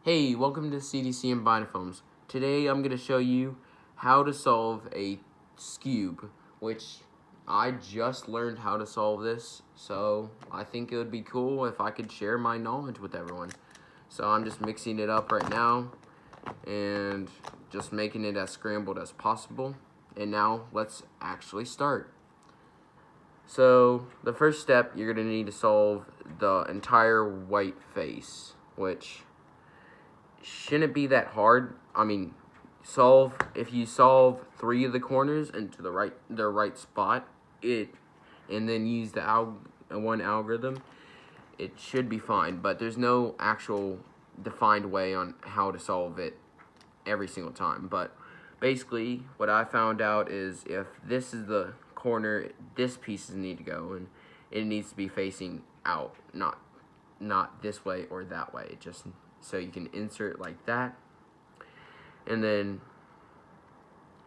Hey, welcome to CDC and Binofilms. Today I'm going to show you how to solve a Squewb, which I just learned how to solve this, so I think it would be cool if I could share my knowledge with everyone. So I'm just mixing it up right now and just making it as scrambled as possible. And now let's actually start. So the first step, you're going to need to solve the entire white face, which shouldn't be that hard. I mean, if you solve 3 of the corners into the right spot, and then use the one algorithm, it should be fine. But there's no actual defined way on how to solve it every single time. But basically, what I found out is if this is the corner, this piece need to go, and it needs to be facing out, not this way or that way. Just so you can insert like that, and then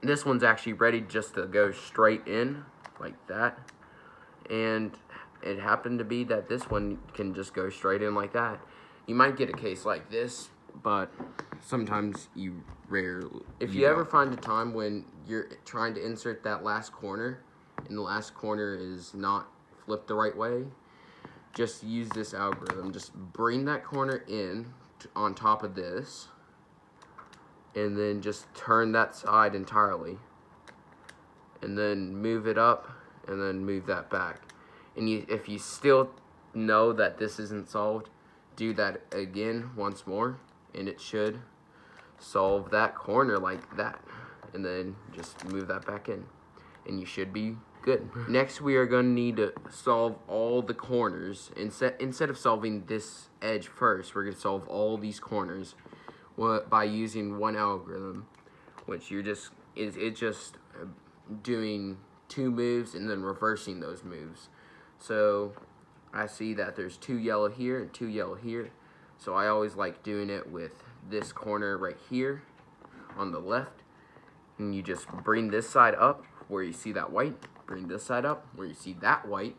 this one's actually ready just to go straight in like that, and it happened to be that this one can just go straight in like that. You might get a case like this, but sometimes if you ever find a time when you're trying to insert that last corner and the last corner is not flipped the right way, just use this algorithm. Just bring that corner in on top of this, and then just turn that side entirely, and then move it up, and then move that back. And if you still know that this isn't solved, do that again once more, and it should solve that corner like that. And then just move that back in, and you should be good. Next, we are going to need to solve all the corners. Instead of solving this edge first, we're going to solve all these corners by using one algorithm, which it's just doing 2 moves and then reversing those moves. So I see that there's 2 yellow here and 2 yellow here. So I always like doing it with this corner right here on the left, and you just bring this side up where you see that white, bring this side up where you see that white,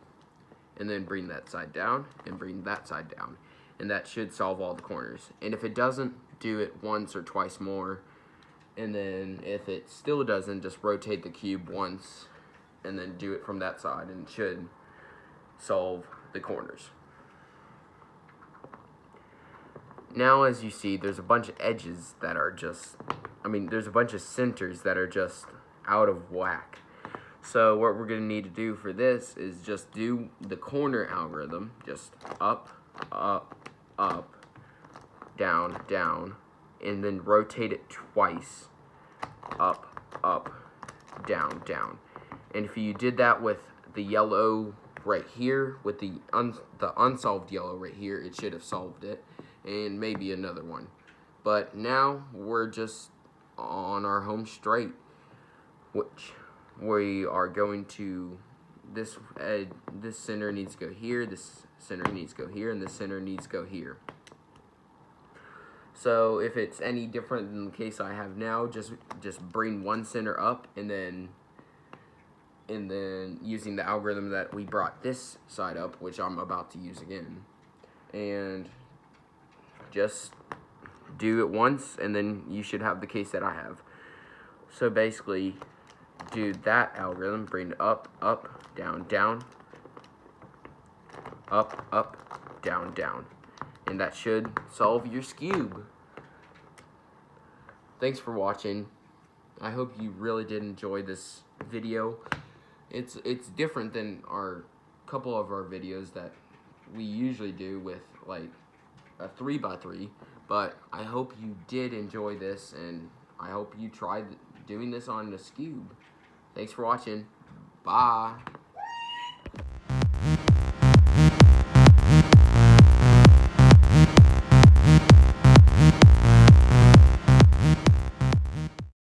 and then bring that side down and bring that side down, and that should solve all the corners. And if it doesn't, do it once or twice more, and then if it still doesn't, just rotate the cube once and then do it from that side, and it should solve the corners. Now, as you see, there's a bunch of edges that are there's a bunch of centers that are just out of whack. So what we're going to need to do for this is just do the corner algorithm, just up, up, up, down, down, and then rotate it twice, up, up, down, down. And if you did that with the yellow right here, with the unsolved yellow right here, it should have solved it, and maybe another one. But now we're just on our home straight, which we are going to, this center needs to go here, this center needs to go here, and this center needs to go here. So if it's any different than the case I have now, just bring one center up, and then using the algorithm that we brought this side up, which I'm about to use again, and just do it once, and then you should have the case that I have. So basically, do that algorithm, bring it up, up, down, down, up, up, down, down, and that should solve your Squewb. Thanks for watching. I hope you really did enjoy this video. It's different than couple of our videos that we usually do with like a 3x3, but I hope you did enjoy this, and I hope you tried doing this on the Squewb. Thanks for watching. Bye.